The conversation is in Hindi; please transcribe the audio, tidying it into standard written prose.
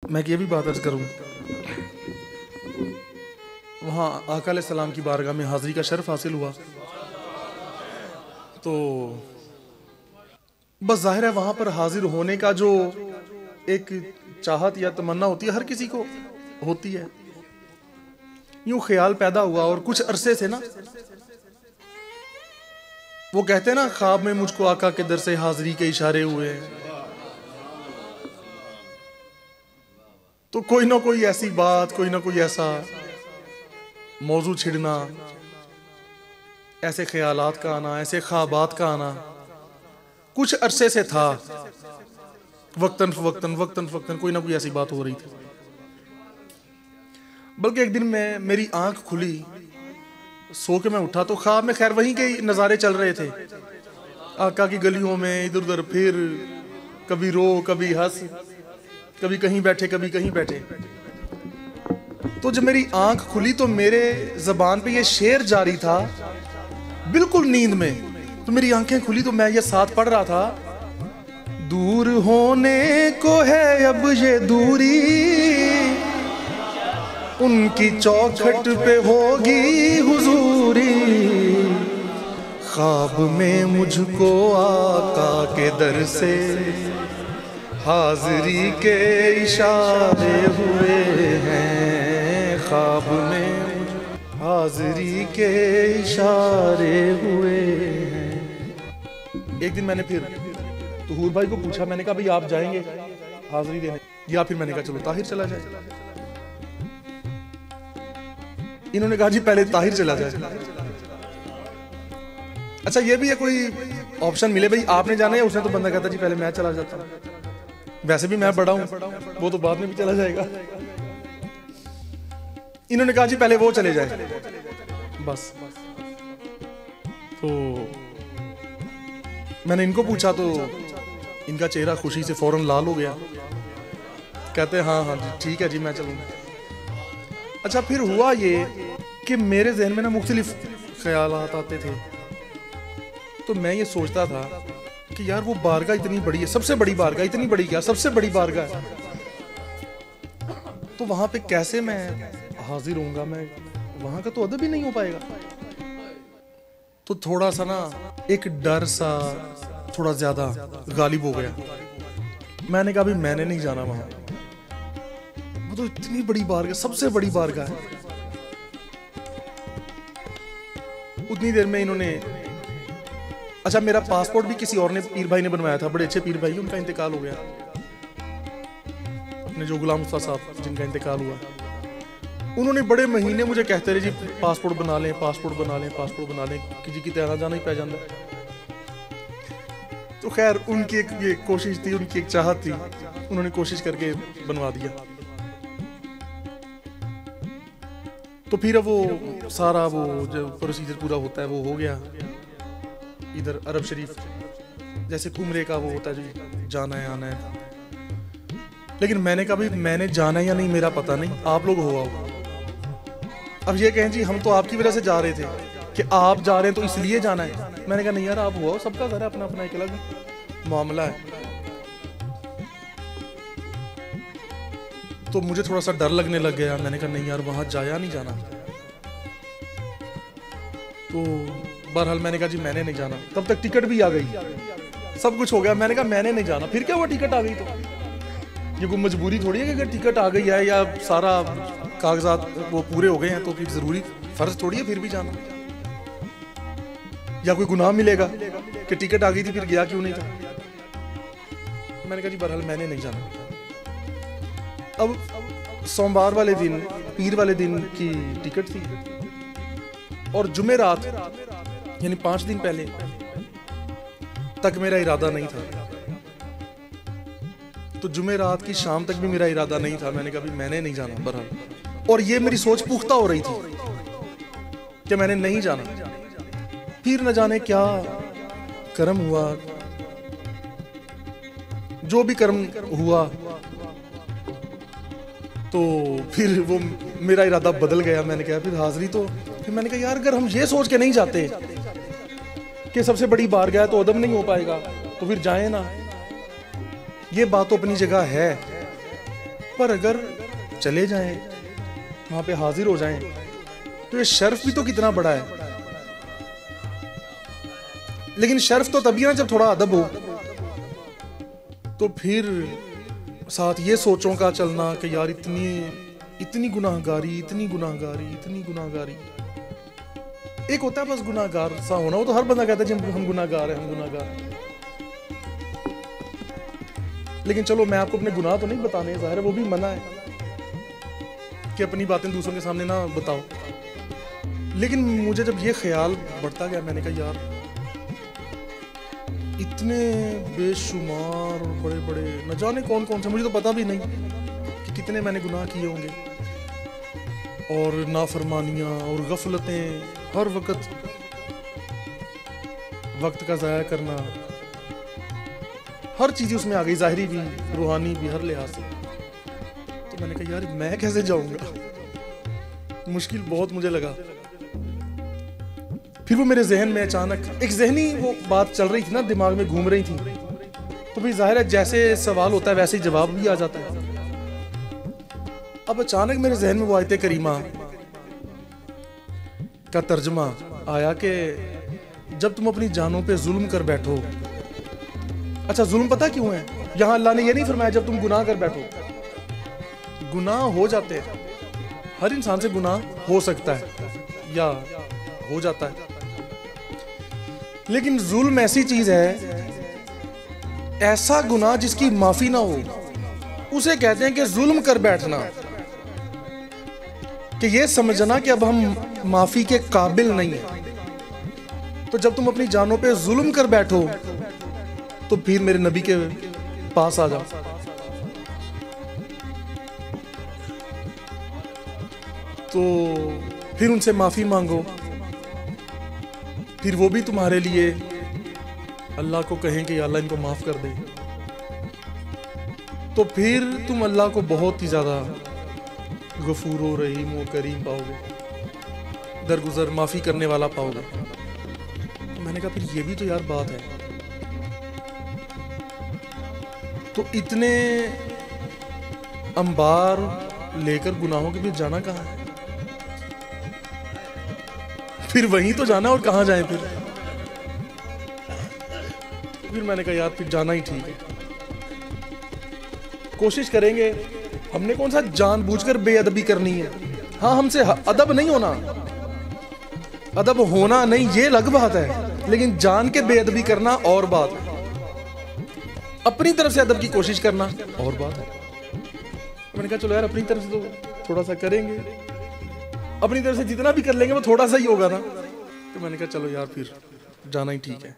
मैं ये भी बात अर्ज करूँ, वहाँ आका अलैहिस्सलाम की बारगाह में हाज़िरी का शर्फ हासिल हुआ, तो बस जाहिर है वहाँ पर हाजिर होने का जो एक चाहत या तमन्ना होती है, हर किसी को होती है। यूं ख्याल पैदा हुआ और कुछ अरसे से ना, वो कहते हैं ना, ख्वाब में मुझको आका के दर से हाजिरी के इशारे हुए हैं। तो कोई ना कोई ऐसी बात, कोई ना कोई ऐसा मौजू छिड़ना, ऐसे ख्यालात का आना, ऐसे ख्वाबात का आना कुछ अरसे से था। वक्तन फवक्तन कोई ना कोई ऐसी बात हो रही थी। बल्कि एक दिन मेरी आंख खुली, सो के मैं उठा तो ख्वाब में खैर वहीं के नज़ारे चल रहे थे, आका की गलियों में इधर उधर फिर, कभी रो कभी हंस, कभी कहीं बैठे कभी कहीं बैठे। तो जब मेरी आंख खुली तो मेरे ज़बान पे ये शेर जारी था, बिल्कुल नींद में। तो मेरी आंखें खुली तो मैं ये साथ पढ़ रहा था, दूर होने को है अब ये दूरी, उनकी चौखट पे होगी हुजूरी, ख्वाब में मुझको आका के दर से हाज़िरी के इशारे हुए हैं, ख्वाब में हाज़िरी के इशारे हुए हैं। एक दिन मैंने फिर तहूर भाई को पूछा, मैंने कहा भाई आप जाएंगे हाज़िरी देने, या फिर मैंने कहा चलो ताहिर चला जाए। इन्होंने कहा जी पहले ताहिर चला जाए। अच्छा ये भी है कोई ऑप्शन मिले, भाई आपने जाना है, उसने तो बंदा कहता जी पहले मैं चला जाता, वैसे भी मैं बड़ा हूं, वो तो बाद में भी चला जाएगा। इन्होंने कहा जी पहले वो चले जाए बस। तो मैंने इनको पूछा तो इनका चेहरा खुशी से फौरन लाल हो गया, कहते हाँ हाँ जी ठीक है जी मैं चलूंगा। अच्छा फिर हुआ ये कि मेरे जहन में ना मुख्तलिफ ख्यालात आते थे, तो मैं ये सोचता था कि यार वो बारगाह इतनी बड़ी है, सबसे बड़ी बारगाह, इतनी बड़ी क्या, सबसे बड़ी बारगाह है, तो वहां पे कैसे मैं हाजिर होऊंगा, मैं वहां का तो अदब ही नहीं हो पाएगा। तो थोड़ा सा ना एक डर सा थोड़ा ज्यादा गालिब हो गया। मैंने कहा भी मैंने नहीं जाना वहां, वो तो इतनी बड़ी बारगाह, सबसे बड़ी बारगाह है। उतनी देर में इन्होंने, अच्छा मेरा पासपोर्ट भी किसी और ने, पीर भाई ने बनवाया था, बड़े अच्छे पीर भाई, उनका इंतकाल हो गया, अपने जो गुलाम उस्ताद साहब जिनका इंतकाल हुआ, उन्होंने बड़े महीने मुझे कहते रहे जी पासपोर्ट बना लें, पासपोर्ट बना लें, पासपोर्ट बना लें, कि जी कितने आना जाना ही पै जाता। तो खैर उनकी एक ये कोशिश थी, उनकी एक चाहत थी, उन्होंने कोशिश करके बनवा दिया। तो फिर वो सारा वो जो प्रोसीजर पूरा होता है वो हो गया। इधर अरब शरीफ जैसे उम्रे का वो होता है जी, जाना है आना है, लेकिन मैंने कहा भाई मैंने जाना है या नहीं मेरा पता नहीं, आप लोग हो आओ। अब ये कहें जी हम तो आपकी वजह से जा रहे थे, कि आप जा रहे हैं तो इसलिए जाना है। मैंने कहा नहीं यार आप हो आओ, सबका घर है, अपना अपना एक अलग मामला है। तो मुझे थोड़ा सा डर लगने लग गया, मैंने कहा नहीं यार वहां जाया नहीं जाना। तो बहरहाल मैंने कहा जी मैंने नहीं जाना। तब तक टिकट भी आ गई, सब कुछ हो गया। मैंने कहा मैंने नहीं जाना, फिर क्या हुआ टिकट आ गई तो ये कोई मजबूरी थोड़ी है कि अगर टिकट आ गई है या सारा कागजात वो पूरे हो गए हैं तो फिर जरूरी फर्ज थोड़ी है फिर भी जाना, या कोई गुनाह मिलेगा कि टिकट आ गई थी फिर गया क्यों नहीं था। मैंने कहा जी बहरहाल मैंने नहीं जाना। अब सोमवार वाले दिन, पीर वाले दिन की टिकट थी, और जुमेरात यानी 5 दिन पहले तक मेरा इरादा नहीं था। तो जुमेरात की शाम तक भी मेरा इरादा नहीं था। मैंने कहा भी मैंने नहीं जाना बहरहाल, और ये मेरी सोच पुख्ता हो रही थी कि मैंने नहीं जाना। फिर न जाने क्या कर्म हुआ, जो भी कर्म हुआ, तो फिर वो मेरा इरादा बदल गया। मैंने कहा फिर हाजिरी तो, फिर मैंने कहा यार अगर हम ये सोच के नहीं जाते कि सबसे बड़ी बारगाह तो अदब नहीं हो पाएगा, तो फिर जाए ना। ये बात तो अपनी जगह है, पर अगर चले जाएं, वहां पे हाजिर हो जाएं, तो ये शर्फ भी तो कितना बड़ा है। लेकिन शर्फ तो तभी ना जब थोड़ा अदब हो। तो फिर साथ ये सोचों का चलना कि यार इतनी गुनाहगारी, इतनी गुनाहगारी, इतनी गुनाहगारी। एक होता है बस गुनाहगार सा होना, वो तो हर बंदा कहता है जी हम गुनाहगार हैं, हम गुनाहगार हैं। लेकिन चलो मैं आपको अपने गुनाह तो नहीं बताने, ज़ाहिर है वो भी मना है कि अपनी बातें दूसरों के सामने ना बताओ। लेकिन मुझे जब ये ख्याल बढ़ता गया, मैंने कहा यार इतने बेशुमार और बड़े बड़े, न जाने कौन कौन से, मुझे तो पता भी नहीं कि कितने मैंने गुनाह किए होंगे, और नाफरमानियाँ और गफलतें, हर वक्त का ज़ाया करना, हर चीज़ उसमें आ गई, ज़ाहिरी भी रूहानी भी, हर लिहाज से। तो मैंने कहा यार मैं कैसे जाऊंगा, मुश्किल बहुत मुझे लगा। फिर वो मेरे जहन में अचानक एक जहनी वो बात चल रही थी ना, दिमाग में घूम रही थी। तो भाई जाहिर है जैसे सवाल होता है वैसे ही जवाब भी आ जाता है। अब अचानक मेरे जहन में वो आयत करीमा का तर्जमा आया कि जब तुम अपनी जानों पे जुल्म कर बैठो। अच्छा जुल्म पता क्यों है? यहां अल्लाह ने ये नहीं फरमाया जब तुम गुनाह कर बैठो। गुनाह हो जाते हैं, हर इंसान से गुनाह हो सकता है या हो जाता है, लेकिन जुल्म ऐसी चीज है, ऐसा गुनाह जिसकी माफी ना हो, उसे कहते हैं कि जुल्म कर बैठना, कि ये समझना कि अब हम माफी के काबिल नहीं है। तो जब तुम अपनी जानों पे जुल्म कर बैठो तो फिर मेरे नबी के पास आ जाओ। तो फिर उनसे माफी मांगो, फिर वो भी तुम्हारे लिए अल्लाह को कहें कि अल्लाह इनको माफ कर दे। तो फिर तुम अल्लाह को बहुत ही ज्यादा गफूर व रहीम व करीम पाओगे, दरगुजर माफी करने वाला पाओगे। तो मैंने कहा फिर ये भी तो यार बात है। तो इतने अंबार लेकर गुनाहों के बीच जाना कहाँ है? फिर वहीं तो जाना, और कहाँ जाएं फिर? फिर मैंने कहा यार फिर जाना ही ठीक है, कोशिश करेंगे। हमने कौन सा जानबूझकर बेअदबी करनी है? हाँ, हमसे अदब नहीं होना, अदब होना नहीं ये अलग बात है, लेकिन जान के बेअदबी करना और बात है, अपनी तरफ से अदब की कोशिश करना और बात है। मैंने कहा चलो यार अपनी तरफ से तो थोड़ा सा करेंगे, अपनी तरफ से जितना भी कर लेंगे वो थोड़ा सा ही होगा ना। तो मैंने कहा चलो यार फिर जाना ही ठीक है।